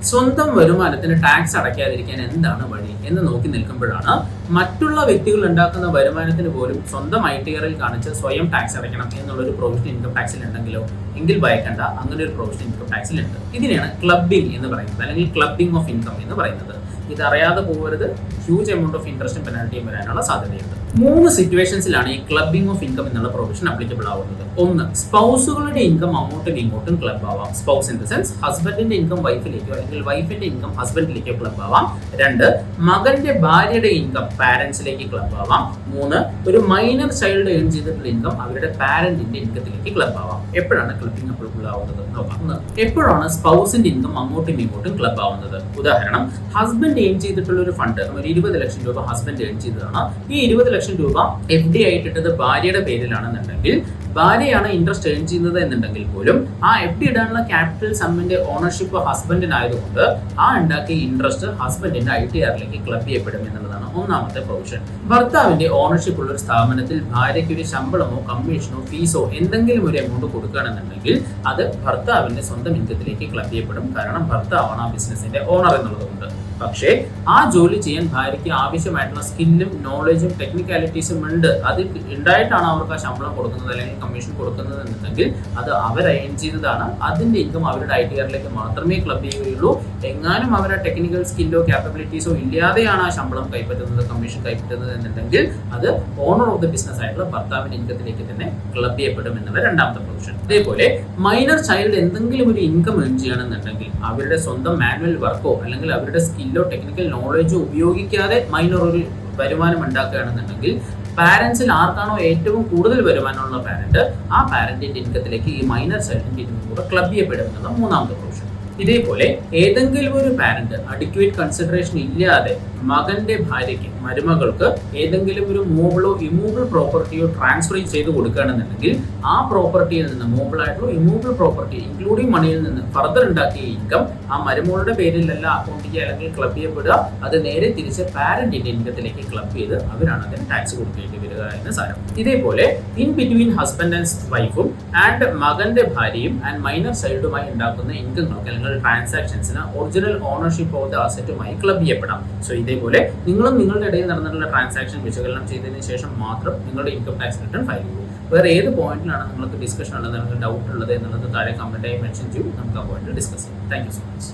സ്വന്തം വരുമാനത്തിന് ടാക്സ് അടയ്ക്കാതിരിക്കാൻ എന്താണ് വഴി എന്ന് നോക്കി നിൽക്കുമ്പോഴാണ് മറ്റുള്ള വ്യക്തികൾ ഉണ്ടാക്കുന്ന വരുമാനത്തിന് പോലും സ്വന്തം ITR കാണിച്ച് സ്വയം ടാക്സ് അടയ്ക്കണം എന്നുള്ളൊരു പ്രൊവിഷൻ ഇൻകം ടാക്സിൽ ഉണ്ടെങ്കിലോ എങ്കിൽ ഭയക്കണ്ട, അങ്ങനെ ഒരു പ്രൊവിഷൻ ഇൻകം ടാക്സിൽ ഉണ്ട്. ഇതിനെയാണ് ക്ലബിംഗ് എന്ന് പറയുന്നത്, അല്ലെങ്കിൽ ക്ലബിംഗ് ഓഫ് ഇൻകം എന്ന് പറയുന്നത്. ഇതറിയാതെ പോകരുത്, ഹ്യൂജ് എമൗണ്ട് ഓഫ് ഇൻട്രസ്റ്റും പെനാൽറ്റിയും വരാനുള്ള സാധ്യതയുണ്ട്. 3 സിറ്റുവേഷൻസിലാണ് ഈ ക്ലബിംഗ് ഓഫ് ഇൻകം എന്നുള്ള പ്രൊവിഷൻ അപ്ലിക്കബിൾ ആവുന്നത്. ഒന്ന്, സ്പൗസുകളുടെ ഇൻകം അങ്ങോട്ടും ഇങ്ങോട്ടും ക്ലബ് ആവാം. സ്പൗസ് ഇൻ ദ സെൻസ് ഹസ്ബൻഡിന്റെ ഇൻകം വൈഫിലേക്കോ അല്ലെങ്കിൽ വൈഫിന്റെ ഇൻകം ഹസ്ബൻഡിലേക്കോ ക്ലബ് ആവാം. 2, മകന്റെ ഭാര്യയുടെ ഇൻകം പാരന്റ്സിലേക്ക് ക്ലബ് ആവാം. 3, ഒരു മൈനർ ചൈൽഡ് ഏൺ ചെയ്തിട്ടുള്ള ഇൻകം അവരുടെ പാരന്റിന്റെ ഇൻകത്തിലേക്ക് ക്ലബ് ആവാം. എപ്പോഴാണ് ക്ലബിംഗ് അപ്ലിക്കബിൾ ആവുന്നത് നോക്കാം. എപ്പോഴാണ് സ്പൗസിന്റെ ഇൻകം അങ്ങോട്ടും ഇങ്ങോട്ടും ക്ലബ് ആവുന്നത്? ഉദാഹരണം, ഹസ്ബൻഡ് ഏൺ ചെയ്തിട്ടുള്ള ഒരു ഫണ്ട്, ഒരു 20 ലക്ഷം രൂപ ഹസ്ബൻഡ് ഏൺ ചെയ്തതാണ്. ഈ 20 ലക്ഷം രൂപ FD ആയിട്ടിട്ടത് ഭാര്യയുടെ പേരിലാണെന്നുണ്ടെങ്കിൽ, ഭാര്യയാണ് ഇൻട്രസ്റ്റ് ഏൺ ചെയ്യുന്നത് എന്നുണ്ടെങ്കിൽ പോലും ആ FD ഇടാനുള്ള ക്യാപിറ്റൽ സമ്മിന്റെ ഓണർഷിപ്പ് ഹസ്ബൻഡിനായതുകൊണ്ട് ആ ഉണ്ടാക്കിയ ഇൻട്രസ്റ്റ് ഹസ്ബൻഡിന്റെ ITRലേക്ക് ക്ലബ് ചെയ്യപ്പെടും എന്നുള്ളതാണ് ഒന്നാമത്തെ പ്രൊവിഷൻ. ഭർത്താവിന്റെ ഓണർഷിപ്പ് ഉള്ള ഒരു സ്ഥാപനത്തിൽ ഭാര്യയ്ക്ക് ഒരു ശമ്പളമോ കമ്മീഷനോ ഫീസോ എന്തെങ്കിലും ഒരു എമൗണ്ട് കൊടുക്കുകയാണെന്നുണ്ടെങ്കിൽ അത് ഭർത്താവിന്റെ സ്വന്തം ഇൻകത്തിലേക്ക് ക്ലബ് ചെയ്യപ്പെടും. കാരണം ഭർത്താവാണ് ആ ബിസിനസിന്റെ ഓണർ എന്നുള്ളതുകൊണ്ട്. പക്ഷേ ആ ജോലി ചെയ്യാൻ ഭാര്യയ്ക്ക് ആവശ്യമായിട്ടുള്ള സ്കില്ലും നോളജും ടെക്നിക്കാലിറ്റീസും ഉണ്ട്. അത് ഉണ്ടായിട്ടാണ് അവർക്ക് ആ ശമ്പളം കൊടുക്കുന്നത് അല്ലെങ്കിൽ കമ്മീഷൻ കൊടുക്കുന്നത് എന്നുണ്ടെങ്കിൽ അത് അവർ ഏൺ ചെയ്തതാണ്. അതിന്റെ ഇൻകം അവരുടെ ITRലേക്ക് മാത്രമേ ക്ലബ് ചെയ്യുകയുള്ളൂ. എങ്ങാനും അവരുടെ ടെക്നിക്കൽ സ്കില്ലോ ക്യാപ്പബിലിറ്റീസോ ഇല്ലാതെയാണ് ആ ശമ്പളം കൈപ്പറ്റുന്നത്, കമ്മീഷൻ കൈപ്പറ്റുന്നത് എന്നുണ്ടെങ്കിൽ അത് ഓണർ ഓഫ് ദ ബിസിനസ് ആയിട്ടുള്ള ഭർത്താവിന്റെ ഇൻകത്തിലേക്ക് തന്നെ ക്ലബ് ചെയ്യപ്പെടും എന്നുള്ള രണ്ടാമത്തെ പ്രൊവിഷൻ. അതേപോലെ മൈനർ ചൈൽഡ് എന്തെങ്കിലും ഒരു ഇൻകം ഏൺ ചെയ്യണമെന്നുണ്ടെങ്കിൽ അവരുടെ സ്വന്തം മാനുവൽ വർക്കോ അല്ലെങ്കിൽ അവരുടെ സ്കില്ലോ ടെക്നിക്കൽ നോളജോ ഉപയോഗിക്കാതെ മൈനർ ഒരു വരുമാനം ഉണ്ടാക്കുകയാണെന്നുണ്ടെങ്കിൽ പാരന്റ്സിൽ ആർക്കാണോ ഏറ്റവും കൂടുതൽ വരുമാനമുള്ള പാരന്റ്, ആ പാരന്റിന്റെ ഇൻകത്തിലേക്ക് ഈ മൈനർ ചൈൽഡിന്റെ ഇൻകം കൂടെ ക്ലബ് ചെയ്യപ്പെടും എന്നുള്ള മൂന്നാമത്തെ പ്രൊവിഷൻ. ഇതേപോലെ ഏതെങ്കിലും ഒരു പാരന്റ് അഡിക്വേറ്റ് കൺസിഡറേഷൻ ഇല്ലാതെ മകന്റെ ഭാര്യയ്ക്ക്, മരുമകൾക്ക് ഏതെങ്കിലും ഒരു മൂവബിളോ ഇമൂവബിൾ പ്രോപ്പർട്ടിയോ ട്രാൻസ്ഫർ ചെയ്ത് കൊടുക്കുകയാണെന്നുണ്ടെങ്കിൽ ആ പ്രോപ്പർട്ടിയിൽ നിന്ന്, മൂവബിൾ ആയിട്ടുള്ള ഇമൂവബിൾ പ്രോപ്പർട്ടി ഇൻക്ലൂഡിംഗ് മണിയിൽ നിന്ന് ഫർദർ ഉണ്ടാക്കിയ ഇൻകം ആ മരുമകളുടെ പേരിലല്ല അക്കൗണ്ടിലേക്ക് അല്ലെങ്കിൽ ക്ലബ് ചെയ്യപ്പെടുക, അത് നേരെ തിരിച്ച് പാരന്റിന്റെ ഇൻകത്തിലേക്ക് ക്ലബ് ചെയ്ത് അവരാണ് അതിന് ടാക്സ് കൊടുക്കേണ്ടി വരിക എന്ന് സാരം. ഇതേപോലെ ഇൻ ബിറ്റ്വീൻ ഹസ്ബൻഡ് ആൻഡ് വൈഫും ആൻഡ് മകന്റെ ഭാര്യയും ആൻഡ് മൈനർ ചൈൽഡുമായി ഉണ്ടാക്കുന്ന ഇൻകങ്ങൾക്ക് അല്ലെങ്കിൽ ട്രാൻസാക്ഷൻസിന് ഒറിജിനൽ ഓണർഷിപ്പ് ഓഫ് ദ അസറ്റുമായി ക്ലബ് ചെയ്യപ്പെടാം. സോ ഇതേപോലെ നിങ്ങളും നിങ്ങളുടെ ഇടയിൽ നടന്നിട്ടുള്ള ട്രാൻസാക്ഷൻ വിശകലനം ചെയ്തതിന് ശേഷം മാത്രം നിങ്ങളുടെ ഇൻകം ടാക്സ് റിട്ടേൺ ഫയൽ ചെയ്യൂ. വേറെ ഏത് പോയിന്റിലാണ് നിങ്ങൾക്ക് ഡിസ്കഷൻ ഉള്ളത്, നിങ്ങൾക്ക് ഡൗട്ട് ഉള്ളത് എന്നുള്ളത് താഴെ കമന്റായി മെൻഷൻ ചെയ്യും. നമുക്ക് ആ പോയിന്റ് ഡിസ്കസ് ചെയ്യാം. Thank you so much.